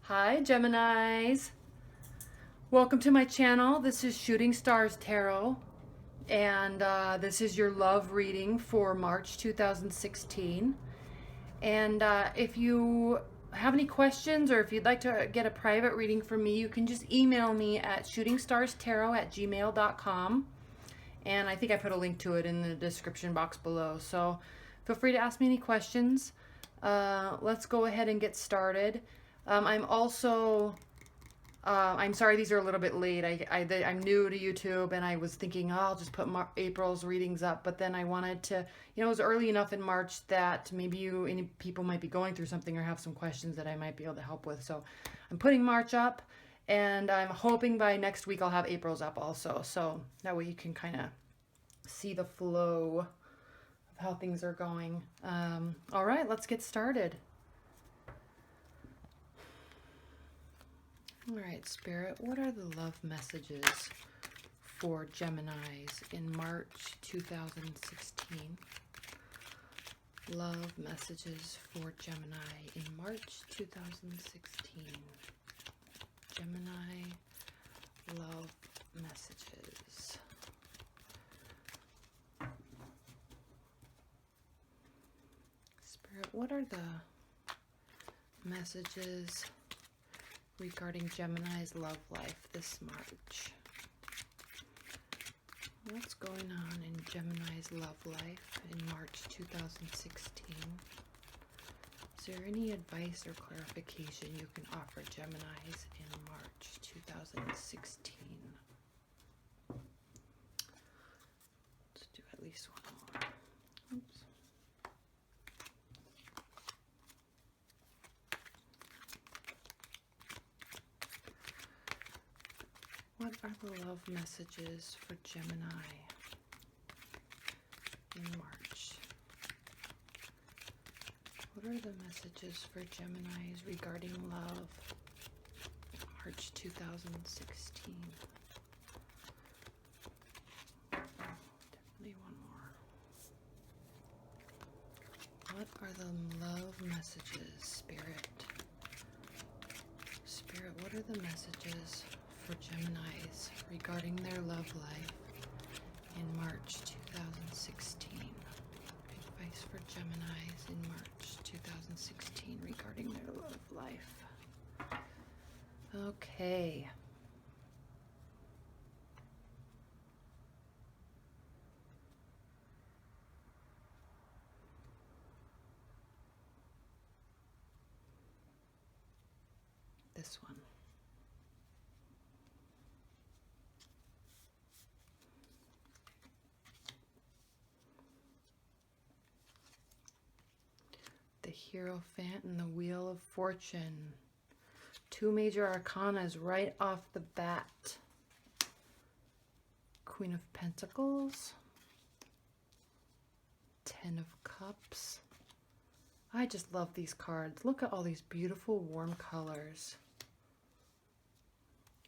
Hi Geminis! Welcome to my channel. This is Shooting Stars Tarot, and this is your love reading for March 2016. And if you have any questions or if you'd like to get a private reading from me, you can just email me at shootingstartarot@gmail.com. And I think I put a link to it in the description box below. So feel free to ask me any questions. Let's go ahead and get started. I'm sorry these are a little bit late. I'm new to YouTube and I was thinking, oh, I'll just put April's readings up. But then I wanted to, it was early enough in March that maybe any people might be going through something or have some questions that I might be able to help with. So I'm putting March up, and I'm hoping by next week I'll have April's up also. So that way you can kind of see the flow of how things are going. All right, let's get started. All right, Spirit, what are the love messages for Geminis in March 2016? Love messages for Gemini in March 2016. Gemini love messages. Spirit, what are the messages regarding Gemini's love life this March? What's going on in Gemini's love life in March 2016? Is there any advice or clarification you can offer Geminis in March 2016? Let's do at least one more. Oops. What are the love messages for Gemini in March? What are the messages for Geminis regarding love March 2016? Definitely one more. What are the love messages, Spirit? Spirit, what are the messages for Geminis regarding their love life in March 2016? Advice for Geminis in March 2016 regarding their love life. Okay. This one. The Hierophant and the Wheel of Fortune. Two major arcanas right off the bat. Queen of Pentacles. Ten of Cups. I just love these cards. Look at all these beautiful warm colors.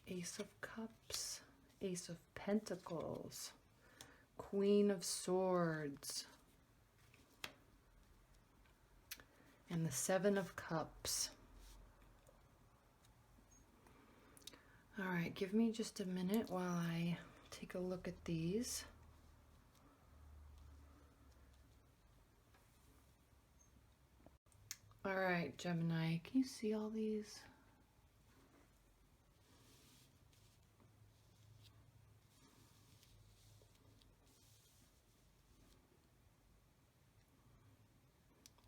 Ace of Cups. Ace of Pentacles. Queen of Swords. And the Seven of Cups. All right, give me just a minute while I take a look at these. All right, Gemini, can you see all these?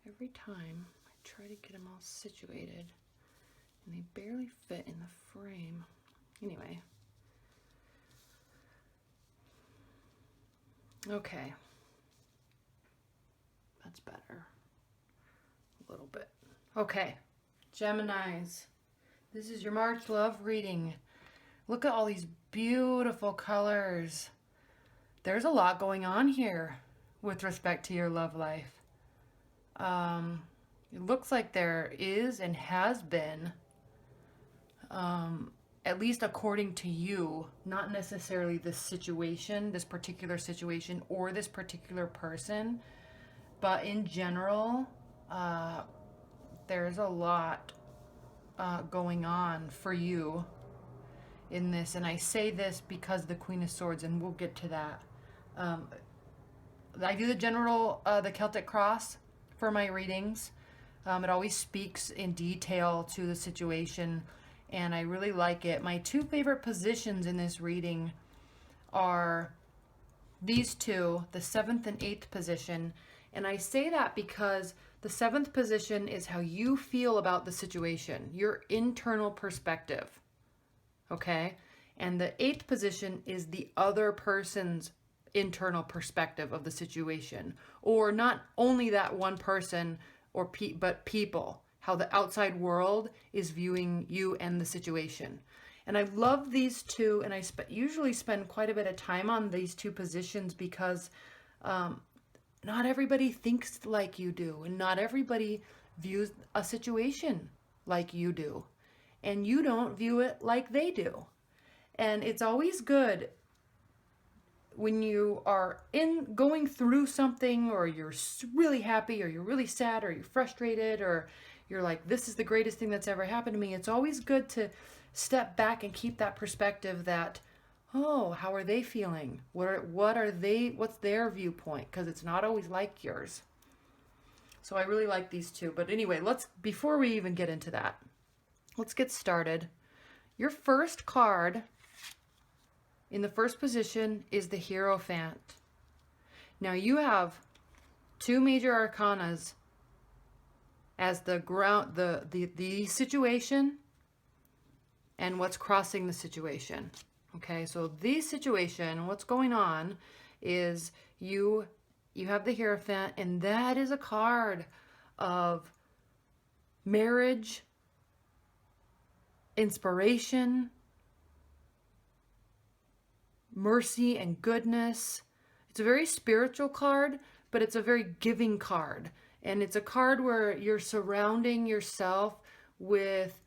Every time I try to get them all situated and they barely fit in the frame. Anyway. Okay. That's better. A little bit. Okay. Geminis. This is your March love reading. Look at all these beautiful colors. There's a lot going on here with respect to your love life. It looks like there is and has been, at least according to you, not necessarily this situation, this particular situation, or this particular person, but in general, there's a lot going on for you in this. And I say this because the Queen of Swords, and we'll get to that. Um, I do the general, the Celtic cross for my readings. It always speaks in detail to the situation, and I really like it. My two favorite positions in this reading are these two, the 7th and 8th position. And I say that because the 7th position is how you feel about the situation, your internal perspective. Okay? And the 8th position is the other person's internal perspective of the situation, or not only that one person but people, how the outside world is viewing you and the situation. And I love these two, and I usually spend quite a bit of time on these two positions because not everybody thinks like you do, and not everybody views a situation like you do, and you don't view it like they do. And it's always good when you are going through something, or you're really happy, or you're really sad, or you're frustrated, or you're like, this is the greatest thing that's ever happened to me. It's always good to step back and keep that perspective that, oh, how are they feeling? What's their viewpoint? Because it's not always like yours. So I really like these two. But anyway, before we even get into that, let's get started. Your first card in the first position is the Hierophant. Now you have two major arcanas as the situation and what's crossing the situation. Okay, so the situation, what's going on is you have the Hierophant, and that is a card of marriage, inspiration, mercy, and goodness. It's a very spiritual card, but it's a very giving card. And it's a card where you're surrounding yourself with,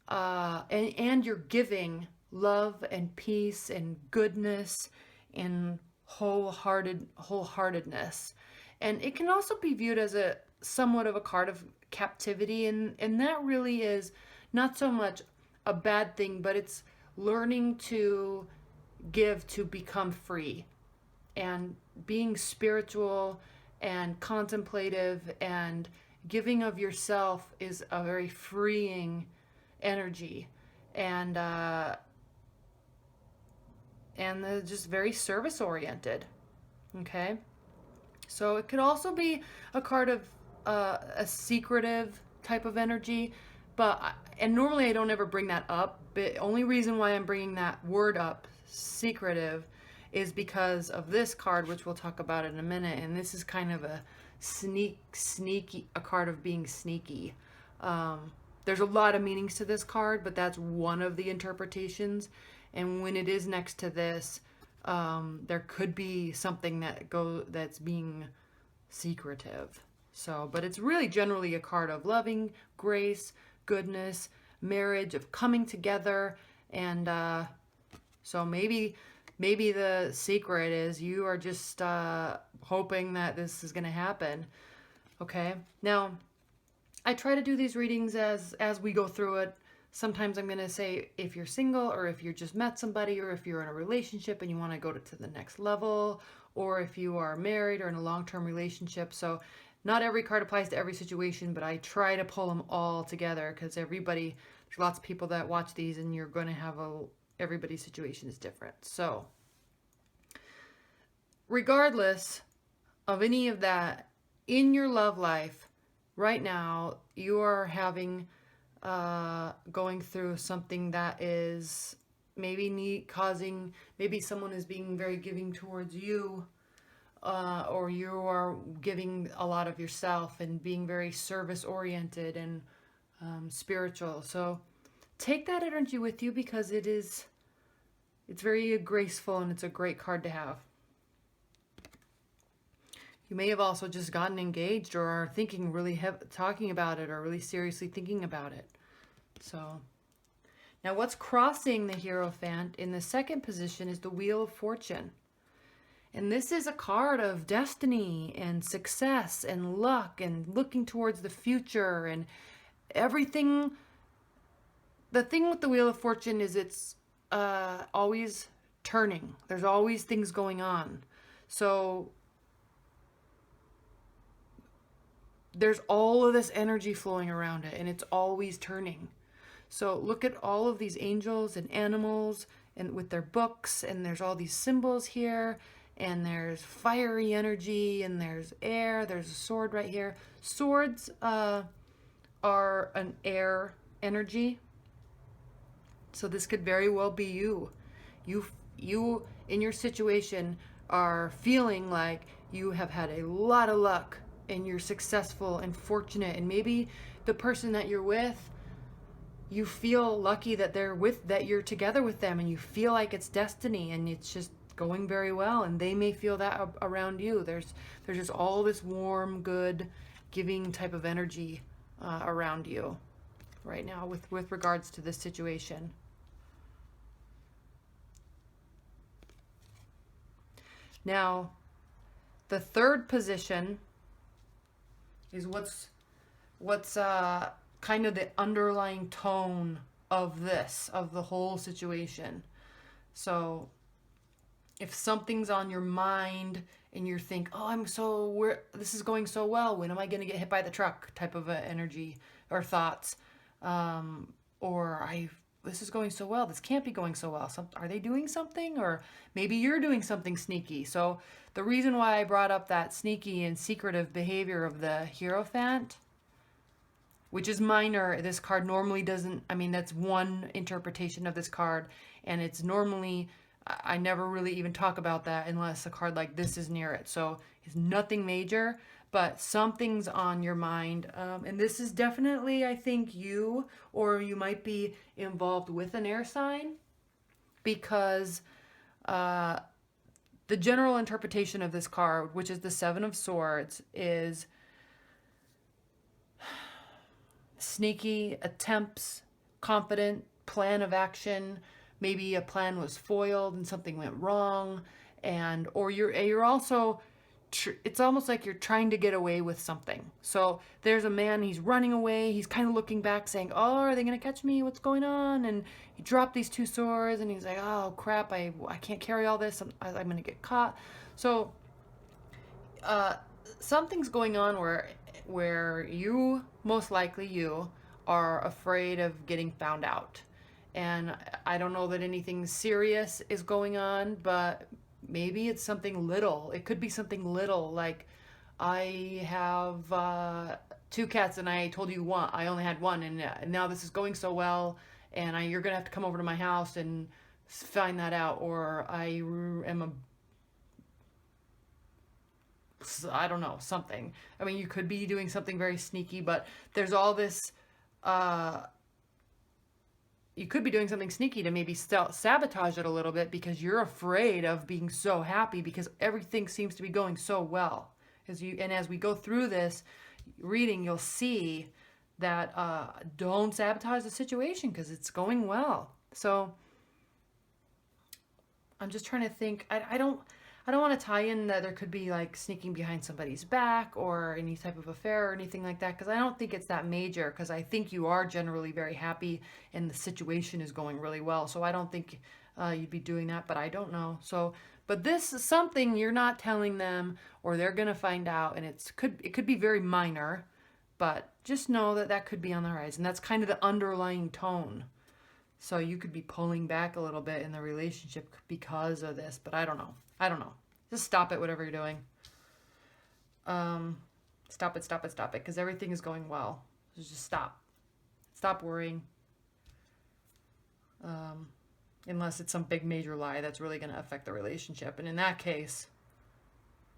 and you're giving love and peace and goodness and wholeheartedness. And it can also be viewed as a somewhat of a card of captivity, and that really is not so much a bad thing, but it's learning to give to become free, and being spiritual and contemplative and giving of yourself is a very freeing energy, and just very service oriented. Okay, so it could also be a card of a secretive type of energy, and normally I don't ever bring that up, but only reason why I'm bringing that word up, secretive, is because of this card, which we'll talk about in a minute. And this is kind of a a card of being sneaky. There's a lot of meanings to this card, but that's one of the interpretations. And when it is next to this, there could be something that's being secretive. So, but it's really generally a card of loving, grace, goodness, marriage, of coming together. And so maybe the secret is you are just hoping that this is going to happen. Okay, now I try to do these readings as we go through it. Sometimes I'm going to say if you're single, or if you just met somebody, or if you're in a relationship and you want to go to the next level, or if you are married or in a long-term relationship. So not every card applies to every situation, but I try to pull them all together, because there's lots of people that watch these, and you're going to have everybody's situation is different. So regardless of any of that, in your love life right now, you are having going through something that is maybe maybe someone is being very giving towards you, or you are giving a lot of yourself and being very service oriented and spiritual. So take that energy with you, because it's very graceful, and it's a great card to have. You may have also just gotten engaged, or are thinking talking about it, or really seriously thinking about it. So now what's crossing the Hierophant in the second position is the Wheel of Fortune. And this is a card of destiny and success and luck and looking towards the future, and everything the thing with the Wheel of Fortune is it's always turning. There's always things going on. So there's all of this energy flowing around it, and it's always turning. So look at all of these angels and animals and with their books, and there's all these symbols here, and there's fiery energy, and there's air. There's a sword right here. Swords are an air energy. So this could very well be you. You in your situation are feeling like you have had a lot of luck and you're successful and fortunate, and maybe the person that you're with, you feel lucky that that you're together with them, and you feel like it's destiny and it's just going very well, and they may feel that around you. There's just all this warm, good, giving type of energy around you right now with regards to this situation. Now, the third position is what's kind of the underlying tone of the whole situation. So if something's on your mind and you think, oh, this is going so well, when am I going to get hit by the truck type of energy or thoughts, this is going so well, this can't be going so well. Are they doing something? Or maybe you're doing something sneaky. So the reason why I brought up that sneaky and secretive behavior of the Hierophant, which is minor, this card normally doesn't, that's one interpretation of this card, and it's normally, I never really even talk about that unless a card like this is near it. So it's nothing major, but something's on your mind. And this is definitely, I think, you, or you might be involved with an air sign, because the general interpretation of this card, which is the Seven of Swords, is sneaky attempts, confident plan of action. Maybe a plan was foiled and something went wrong, or you're also, it's almost like you're trying to get away with something. So there's a man, he's running away, he's kind of looking back saying, oh, are they gonna catch me, what's going on? And he dropped these two swords and he's like, oh crap, I can't carry all this, I'm gonna get caught. So something's going on where you, most likely you, are afraid of getting found out. And I don't know that anything serious is going on, but maybe it's something little. It could be something little, like I have 2 cats and I told you I only had one, and now this is going so well, and you're gonna have to come over to my house and find that out. Or I don't know, something. You could be doing something very sneaky, but there's all this, you could be doing something sneaky to maybe sabotage it a little bit, because you're afraid of being so happy because everything seems to be going so well. As we go through this reading, you'll see that don't sabotage the situation because it's going well. So I'm just trying to think. I don't want to tie in that there could be like sneaking behind somebody's back or any type of affair or anything like that, because I don't think it's that major, because I think you are generally very happy and the situation is going really well. So I don't think you'd be doing that, but I don't know. So, but this is something you're not telling them, or they're going to find out, and it could be very minor, but just know that could be on the horizon. That's kind of the underlying tone. So you could be pulling back a little bit in the relationship because of this, but I don't know. Just stop it, whatever you're doing. Stop it, because everything is going well. So just stop. Stop worrying. Unless it's some big major lie that's really going to affect the relationship. And in that case,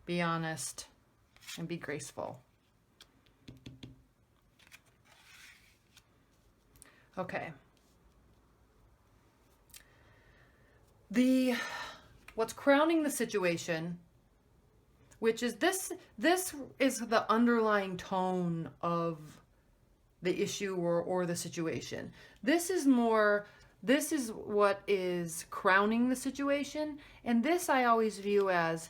be honest and be graceful. Okay. What's crowning the situation, which is this is the underlying tone of the issue or the situation. This is what is crowning the situation. And this I always view as,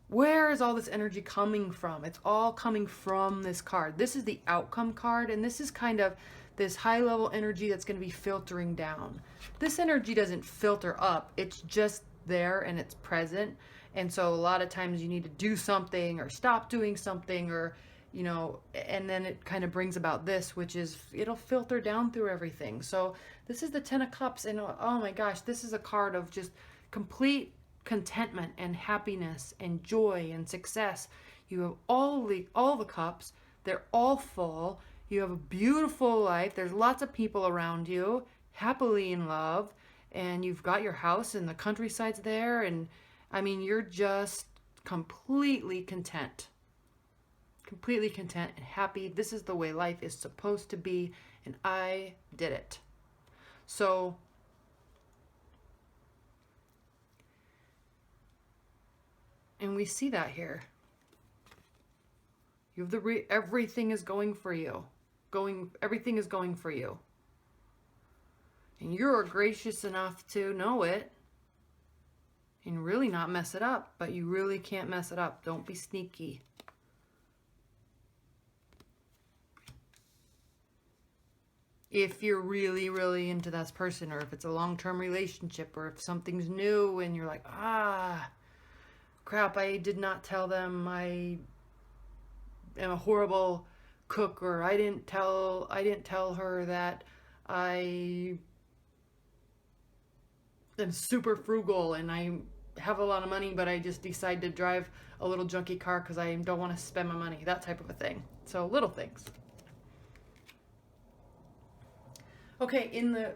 where is all this energy coming from? It's all coming from this card. This is the outcome card, and this is kind of this high level energy that's going to be filtering down. This energy doesn't filter up, it's just there and it's present. And so a lot of times you need to do something or stop doing something, or and then it kind of brings about this, which is it'll filter down through everything. So this is the 10 of Cups, and oh my gosh, this is a card of just complete contentment and happiness and joy and success. You have all the cups, they're all full. You have a beautiful life. There's lots of people around you, happily in love, and you've got your house and the countryside's there, and I mean, you're just completely content. Completely content and happy. This is the way life is supposed to be, and I did it. So and we see that here. You have everything is going for you. Everything is going for you. And you're gracious enough to know it and really not mess it up, but you really can't mess it up. Don't be sneaky. If you're really, really into that person, or if it's a long-term relationship, or if something's new and you're like, crap, I did not tell them I am a horrible cook, or I didn't tell her that I am super frugal and I have a lot of money, but I just decide to drive a little junky car because I don't want to spend my money, that type of a thing. So little things. Okay, in the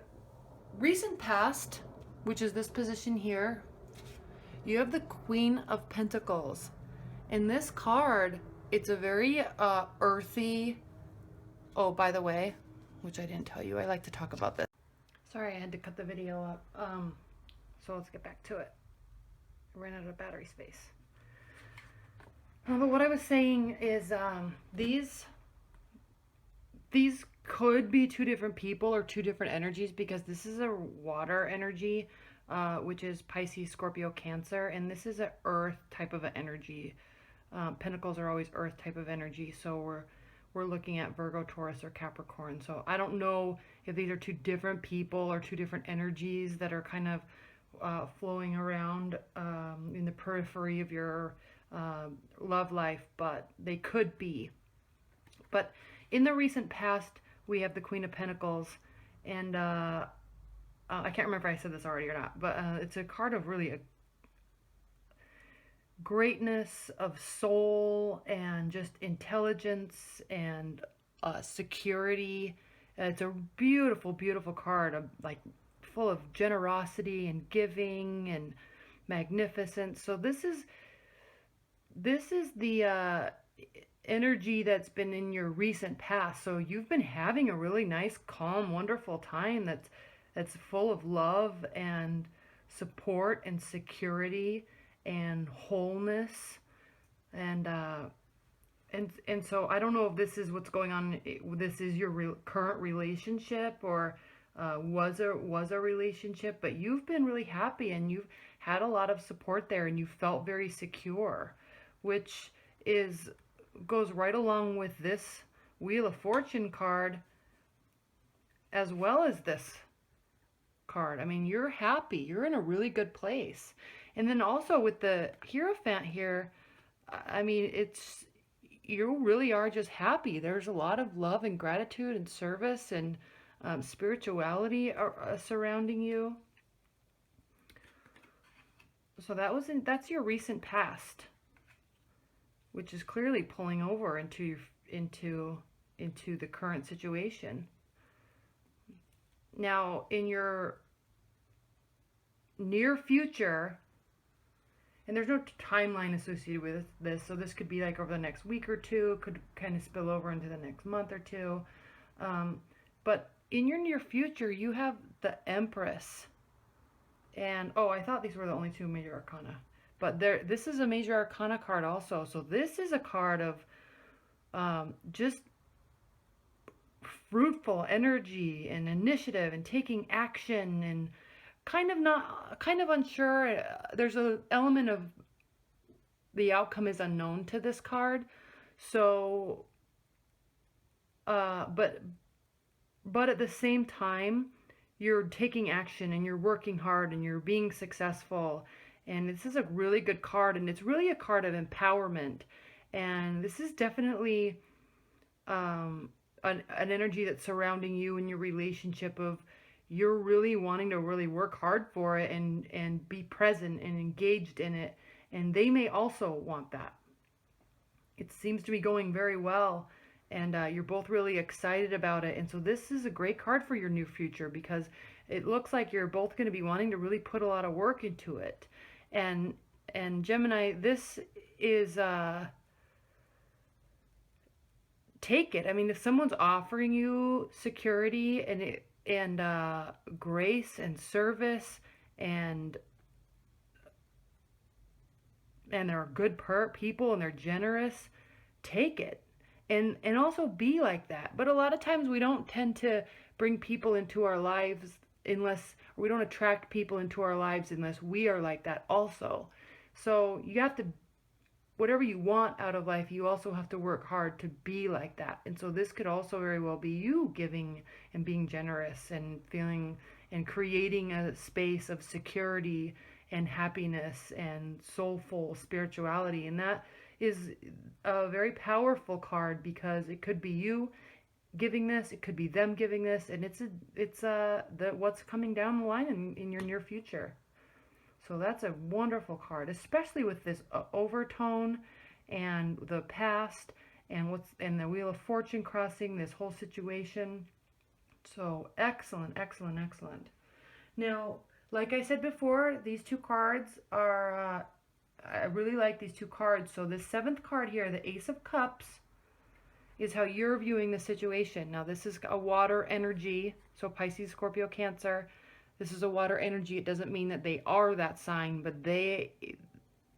recent past, which is this position here, you have the Queen of Pentacles. And this card, it's a very earthy, oh, by the way, which I didn't tell you, I like to talk about this. Sorry, I had to cut the video up. So let's get back to it. I ran out of battery space. But what I was saying is these could be two different people or two different energies, because this is a water energy, which is Pisces, Scorpio, Cancer, and this is an earth type of an energy. Pentacles are always earth type of energy, so we're looking at Virgo, Taurus, or Capricorn. So I don't know if these are two different people or two different energies that are kind of flowing around in the periphery of your love life, but they could be. But in the recent past, we have the Queen of Pentacles, and I can't remember if I said this already or not, but it's a card of really a greatness of soul and just intelligence and security. It's a beautiful, beautiful card, like full of generosity and giving and magnificence. So this is the energy that's been in your recent past. So you've been having a really nice, calm, wonderful time that's full of love and support and security and wholeness, and so I don't know if this is what's going on. This is your current relationship, or was a relationship, but you've been really happy and you've had a lot of support there, and you felt very secure, which goes right along with this Wheel of Fortune card as well as this card. I mean, you're happy. You're in a really good place. And then also with the Hierophant here, I mean, you really are just happy. There's a lot of love and gratitude and service and spirituality surrounding you. So that's your recent past, which is clearly pulling over into the current situation. Now, in your near future, and there's no timeline associated with this, so this could be like over the next week or two, could kind of spill over into the next month or two. But in your near future, you have the Empress. And, oh, I thought these were the only two major arcana. But this is a major arcana card also. So this is a card of just fruitful energy and initiative and taking action, and kind of unsure. There's an element of the outcome is unknown to this card. So, but but at the same time, you're taking action and you're working hard and you're being successful. And this is a really good card, and it's really a card of empowerment. And this is definitely an energy that's surrounding you in your relationship of you're really wanting to really work hard for it and be present and engaged in it. And they may also want that. It seems to be going very well, and you're both really excited about it. And so this is a great card for your new future, because it looks like you're both going to be wanting to really put a lot of work into it. And Gemini, this is take it. I mean, if someone's offering you security and grace and service, and they're good people and they're generous, take it. And also be like that. But a lot of times we don't tend to bring people into our lives unless, or we don't attract people into our lives unless we are like that also. So you have to, whatever you want out of life, you also have to work hard to be like that. And so this could also very well be you giving and being generous and feeling and creating a space of security and happiness and soulful spirituality. And that is a very powerful card, because it could be you giving this, it could be them giving this, and it's what's coming down the line in your near future. So that's a wonderful card, especially with this overtone and the past and the Wheel of Fortune crossing this whole situation. So excellent, excellent, excellent. Now, like I said before, these two cards are, I really like these two cards. So the seventh card here, the Ace of Cups, is how you're viewing the situation. Now, this is a water energy, so Pisces, Scorpio, Cancer. This is a water energy. It doesn't mean that they are that sign, but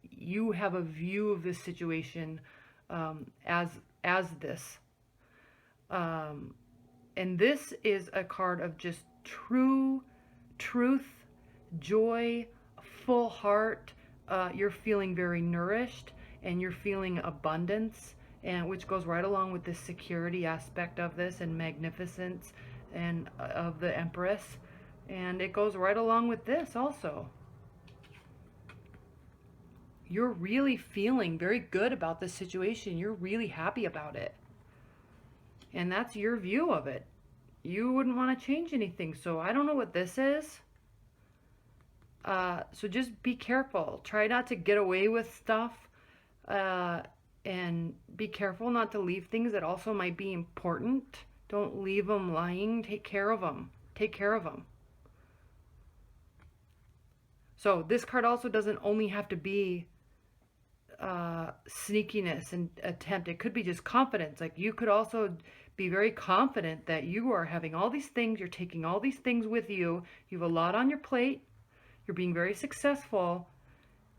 you have a view of this situation as this. And this is a card of just truth, joy, full heart. You're feeling very nourished, and you're feeling abundance, and which goes right along with the security aspect of this and magnificence and of the Empress. And it goes right along with this also. You're really feeling very good about this situation. You're really happy about it. And that's your view of it. You wouldn't want to change anything. So I don't know what this is. So just be careful. Try not to get away with stuff. And be careful not to leave things that also might be important. Don't leave them lying. Take care of them. Take care of them. So this card also doesn't only have to be sneakiness and attempt. It could be just confidence. Like you could also be very confident that you are having all these things. You're taking all these things with you. You have a lot on your plate. You're being very successful.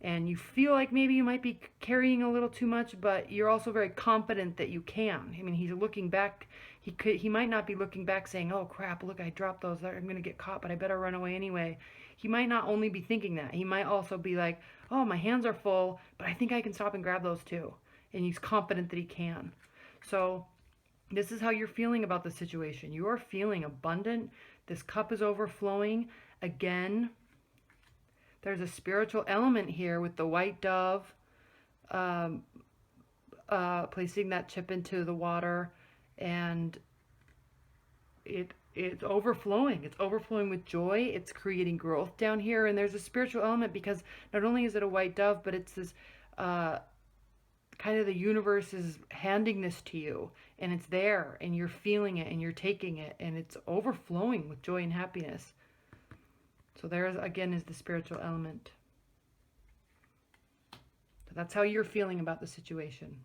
And you feel like maybe you might be carrying a little too much, but you're also very confident that you can. I mean, he's looking back. He might not be looking back saying, oh crap, look, I dropped those. I'm going to get caught, but I better run away anyway. He might not only be thinking that. He might also be like, oh, my hands are full, but I think I can stop and grab those too. And he's confident that he can. So this is how you're feeling about the situation. You are feeling abundant. This cup is overflowing. Again, there's a spiritual element here with the white dove placing that chip into the water, and it's overflowing. It's overflowing with joy. It's creating growth down here, and there's a spiritual element because not only is it a white dove, but it's this kind of the universe is handing this to you, and it's there, and you're feeling it, and you're taking it, and it's overflowing with joy and happiness. So there, again, is the spiritual element. So that's how you're feeling about the situation.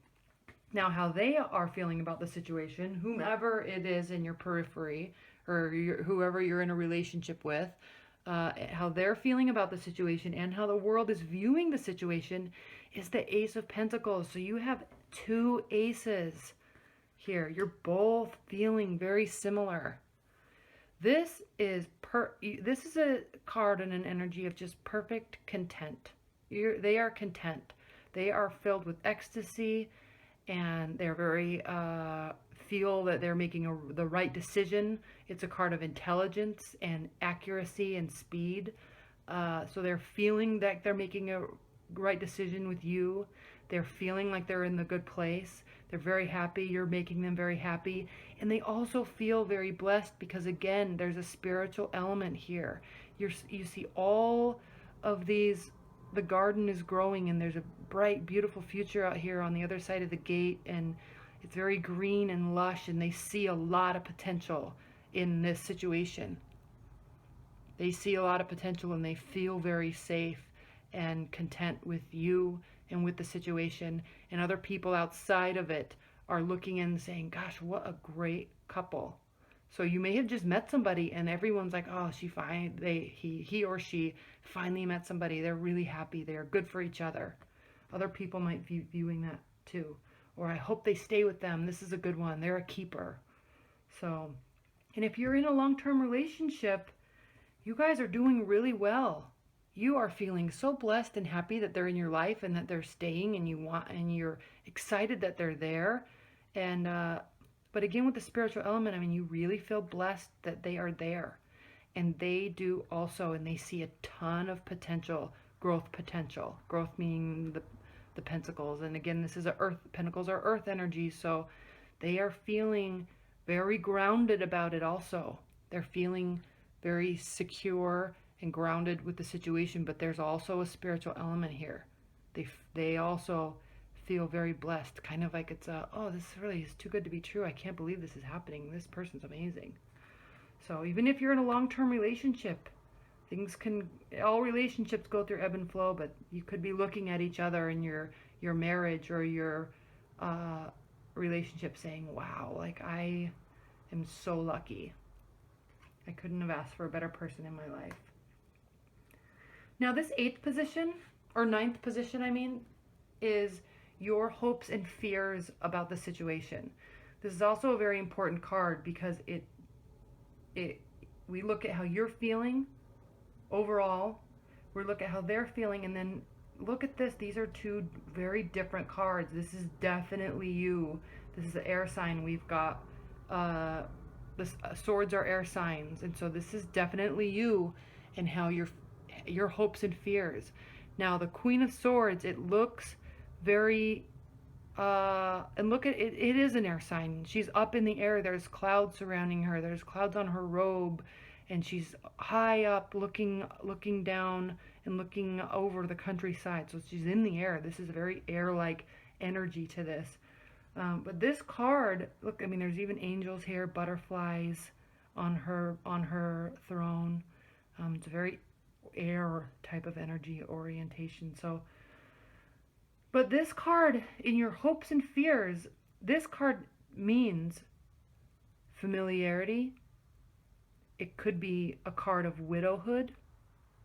Now, how they are feeling about the situation, whomever it is in your periphery, or whoever you're in a relationship with, how they're feeling about the situation and how the world is viewing the situation is the Ace of Pentacles. So you have two aces here. You're both feeling very similar. This is a card and an energy of just perfect content. They are content. They are filled with ecstasy, and they're very feel that they're making the right decision. It's a card of intelligence and accuracy and speed. So they're feeling that they're making a right decision with you. They're feeling like they're in the good place. They're very happy. You're making them very happy. And they also feel very blessed because, again, there's a spiritual element here. You see all of these, the garden is growing, and there's a bright, beautiful future out here on the other side of the gate, and it's very green and lush, and they see a lot of potential in this situation. They see a lot of potential, and they feel very safe and content with you and with the situation. And other people outside of it are looking and saying, gosh, what a great couple. So you may have just met somebody and everyone's like, oh, he or she finally met somebody. They're really happy. They're good for each other. Other people might be viewing that too. Or I hope they stay with them. This is a good one. They're a keeper. So, and if you're in a long-term relationship, you guys are doing really well. You are feeling so blessed and happy that they're in your life and that they're staying, and you're excited that they're there. And but again, with the spiritual element, I mean, you really feel blessed that they are there, and they do also, and they see a ton of potential, growth potential. Growth meaning the pentacles, and again, this is pentacles are earth energy, so they are feeling very grounded about it. Also, they're feeling very secure and grounded with the situation, but there's also a spiritual element here. They also feel very blessed, kind of like it's oh, this really is too good to be true. I can't believe this is happening. This person's amazing. So even if you're in a long-term relationship, all relationships go through ebb and flow, but you could be looking at each other in your marriage or your relationship saying, wow, like I am so lucky. I couldn't have asked for a better person in my life. Now this 8th position, or 9th position, I mean, is your hopes and fears about the situation. This is also a very important card because we look at how you're feeling overall, we look at how they're feeling, and then look at this. These are two very different cards. This is definitely you. This is the air sign. We've got swords are air signs, and so this is definitely you and how your hopes and fears. Now the Queen of Swords, it looks very and look at it, it is an air sign. She's up in the air. There's clouds surrounding her. There's clouds on her robe, and she's high up looking down and looking over the countryside. So she's in the air. This is a very air-like energy to this. But this card, look, I mean, there's even angels here, butterflies on her throne. It's a very air type of energy orientation. So, but this card, in your hopes and fears, this card means familiarity. It could be a card of widowhood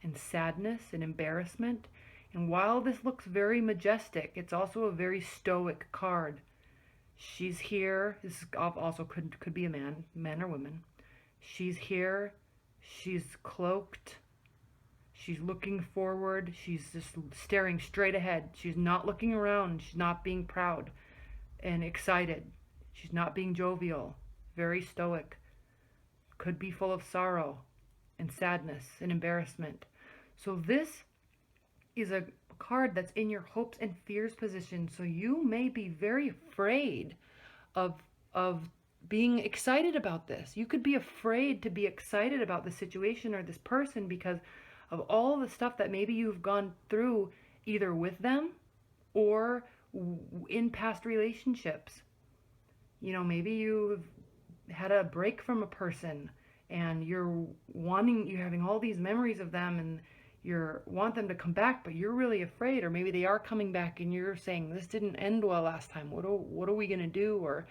and sadness and embarrassment. And while this looks very majestic, it's also a very stoic card. She's here. This also could be a man or woman. She's here. She's cloaked. She's looking forward. She's just staring straight ahead. She's not looking around. She's not being proud and excited. She's not being jovial. Very stoic. Could be full of sorrow and sadness and embarrassment. So this is a card that's in your hopes and fears position. So you may be very afraid of being excited about this. You could be afraid to be excited about the situation or this person because of all the stuff that maybe you've gone through either with them or in past relationships. You know, maybe you've had a break from a person and you're having all these memories of them and you want them to come back, but you're really afraid, or maybe they are coming back and you're saying, this didn't end well last time. What are we going to do? Or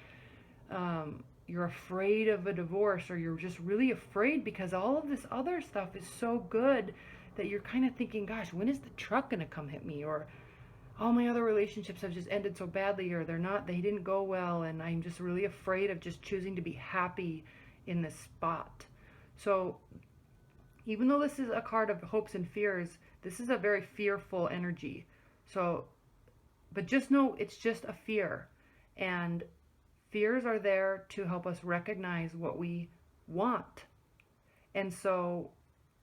you're afraid of a divorce, or you're just really afraid because all of this other stuff is so good that you're kind of thinking, gosh, when is the truck going to come hit me? Or all my other relationships have just ended so badly, or they didn't go well, and I'm just really afraid of just choosing to be happy in this spot. So even though this is a card of hopes and fears, this is a very fearful energy. So, but just know it's just a fear. And Fears are there to help us recognize what we want. And so,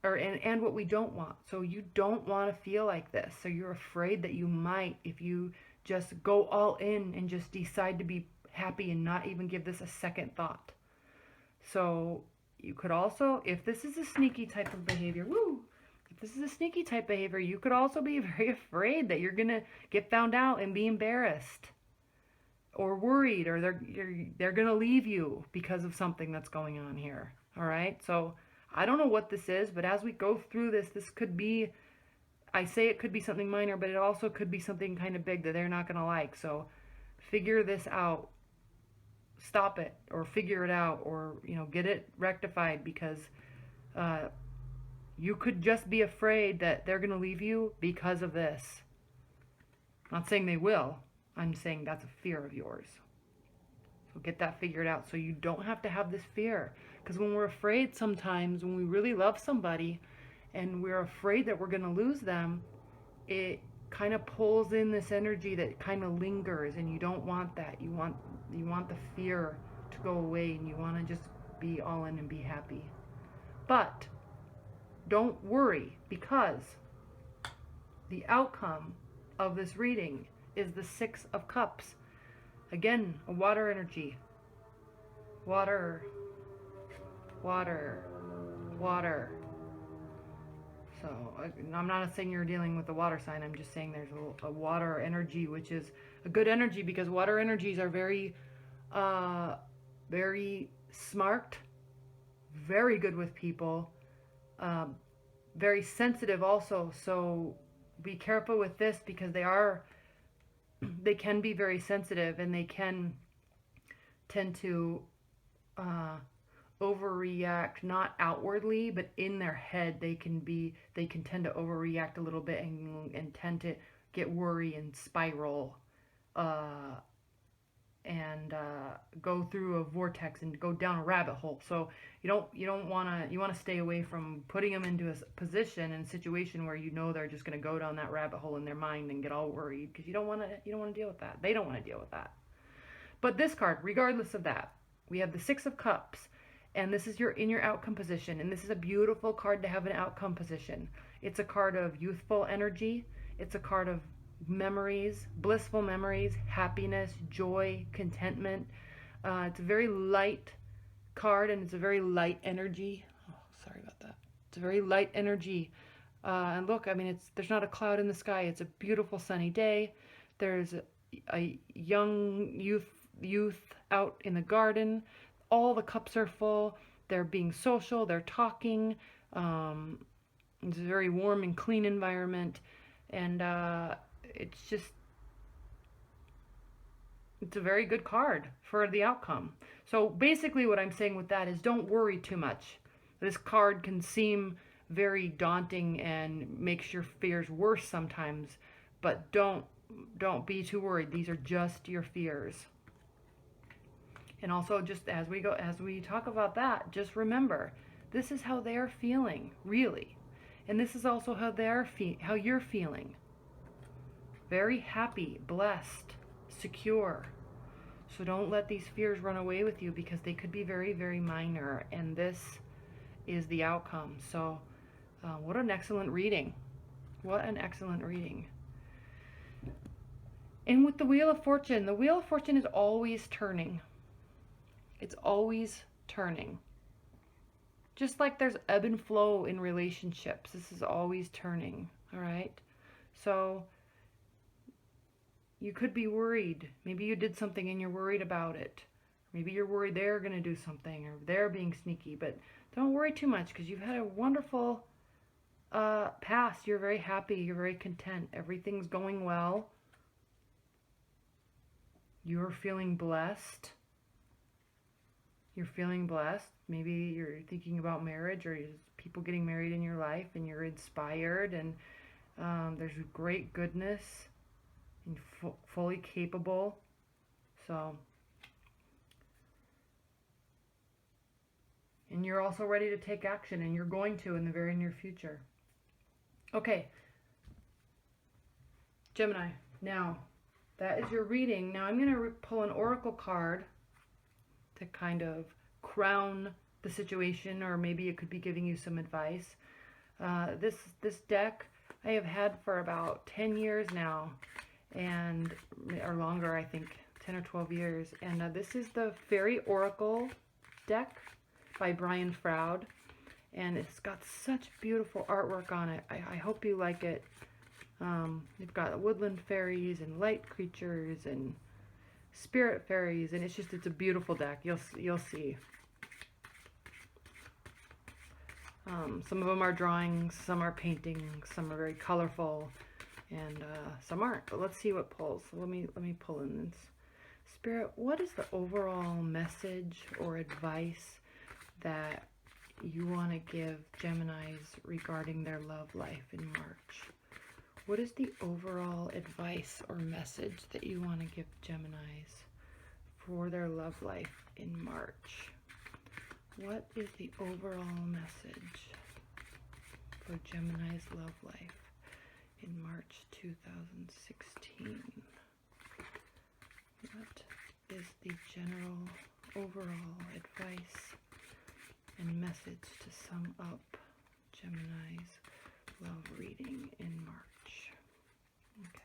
and what we don't want. So you don't want to feel like this. So you're afraid that you might, if you just go all in and just decide to be happy and not even give this a second thought. So you could also, if this is a sneaky type of behavior, if this is a sneaky type behavior, you could also be very afraid that you're going to get found out and be embarrassed or worried, or they're going to leave you because of something that's going on here. All right. So I don't know what this is, but as we go through this, this could be, I say it could be something minor, but it also could be something kind of big that they're not going to like. So figure this out. Stop it, or figure it out, or, get it rectified, because you could just be afraid that they're going to leave you because of this. I'm not saying they will. I'm saying that's a fear of yours. So get that figured out so you don't have to have this fear. Because when we're afraid sometimes, when we really love somebody and we're afraid that we're going to lose them, it kind of pulls in this energy that kind of lingers, and you don't want that. You want the fear to go away, and you want to just be all in and be happy. But don't worry, because the outcome of this reading is the Six of Cups. Again, a water energy. Water, water, water. So I'm not saying you're dealing with a water sign. I'm just saying there's a water energy, which is a good energy, because water energies are very, very smart, very good with people, very sensitive also. So be careful with this, because they can be very sensitive, and they can tend to overreact, not outwardly, but in their head they can tend to overreact a little bit, and tend to get worried and spiral, and go through a vortex and go down a rabbit hole. So you want to stay away from putting them into a position and situation where they're just going to go down that rabbit hole in their mind and get all worried, because you don't want to deal with that. They don't want to deal with that. But this card, regardless of that, we have the Six of Cups, and this is in your outcome position, and this is a beautiful card to have an outcome position. It's a card of youthful energy. It's a card of memories, blissful memories, happiness, joy, contentment. It's a very light card, and it's a very light energy. Oh, sorry about that. It's a very light energy. And look, I mean, there's not a cloud in the sky. It's a beautiful sunny day. There's a young youth out in the garden. All the cups are full. They're being social. They're talking. It's a very warm and clean environment, and it's a very good card for the outcome. So basically what I'm saying with that is, don't worry too much. This card can seem very daunting and makes your fears worse sometimes, but don't be too worried. These are just your fears. And also, just as we talk about that, just remember, this is how they're feeling, really. And this is also how you're feeling. Very happy, blessed, secure. So don't let these fears run away with you, because they could be very, very minor, and this is the outcome. So what an excellent reading. What an excellent reading. And with the Wheel of Fortune is always turning. It's always turning. Just like there's ebb and flow in relationships, this is always turning, all right? So you could be worried. Maybe you did something and you're worried about it. Maybe you're worried they're going to do something, or they're being sneaky. But don't worry too much, because you've had a wonderful past. You're very happy. You're very content. Everything's going well. You're feeling blessed. You're feeling blessed. Maybe you're thinking about marriage, or people getting married in your life, and you're inspired, and there's great goodness, and fully capable. So, and you're also ready to take action, and you're going to in the very near future. Okay, Gemini, now that is your reading. Now I'm going to pull an oracle card to kind of crown the situation, or maybe it could be giving you some advice. This deck I have had for about 10 years now, and or longer, I think 10 or 12 years. And this is the Fairy Oracle deck by Brian Froud, and it's got such beautiful artwork on it. I hope you like it. You've got woodland fairies and light creatures and spirit fairies, and it's a beautiful deck. You'll see. Some of them are drawings, some are paintings, some are very colorful, and some aren't. But let's see what pulls. So let me pull in this. Spirit, what is the overall message or advice that you want to give Geminis regarding their love life in March? What is the overall advice or message that you want to give Geminis for their love life in March? What is the overall message for Gemini's love life in March 2016? What is the general overall advice and message to sum up Gemini's love reading in March? Okay.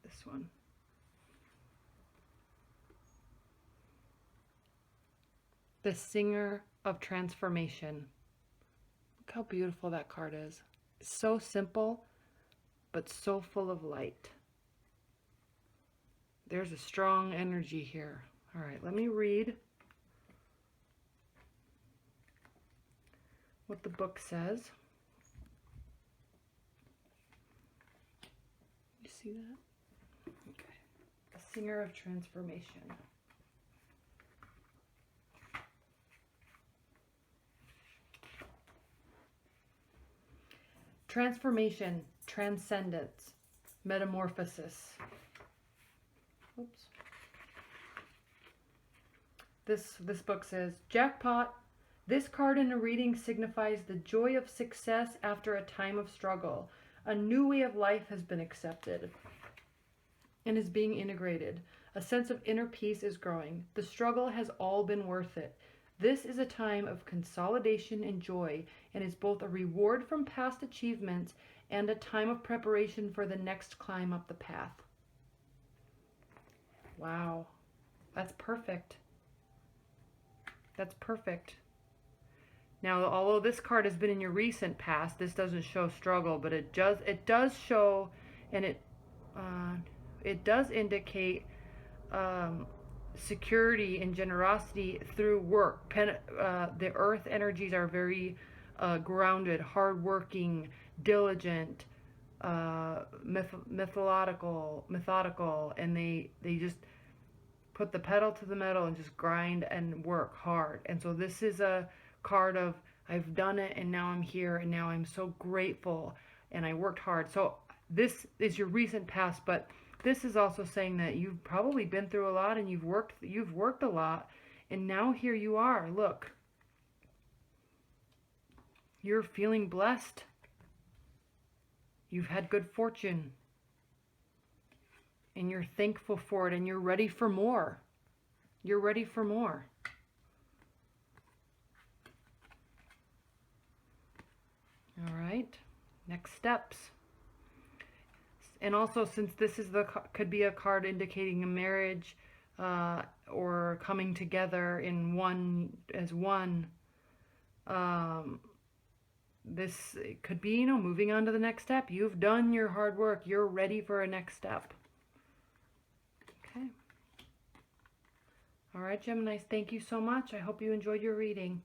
This one. The Singer of Transformation. Look how beautiful that card is. It's so simple, but so full of light. There's a strong energy here. All right, let me read what the book says. You see that? Okay. The Singer of Transformation. Transformation, transcendence, metamorphosis. Oops. This book says, jackpot. This card in a reading signifies the joy of success after a time of struggle. A new way of life has been accepted and is being integrated. A sense of inner peace is growing. The struggle has all been worth it. This is a time of consolidation and joy, and is both a reward from past achievements and a time of preparation for the next climb up the path. Wow, that's perfect. That's perfect. Now, although this card has been in your recent past, this doesn't show struggle, but it does show, and it does indicate security and generosity through work. The earth energies are very grounded, hardworking, diligent, methodical, and they just put the pedal to the metal and just grind and work hard. And so this is a card of, I've done it, and now I'm here, and now I'm so grateful, and I worked hard. So this is your recent past, but this is also saying that you've probably been through a lot, and you've worked a lot, and now here you are. Look, you're feeling blessed. You've had good fortune, and you're thankful for it, and you're ready for more. You're ready for more. All right, next steps. And also, since this is could be a card indicating a marriage or coming together in one, this could be, moving on to the next step. You've done your hard work. You're ready for a next step. Okay. All right, Geminis, thank you so much. I hope you enjoyed your reading.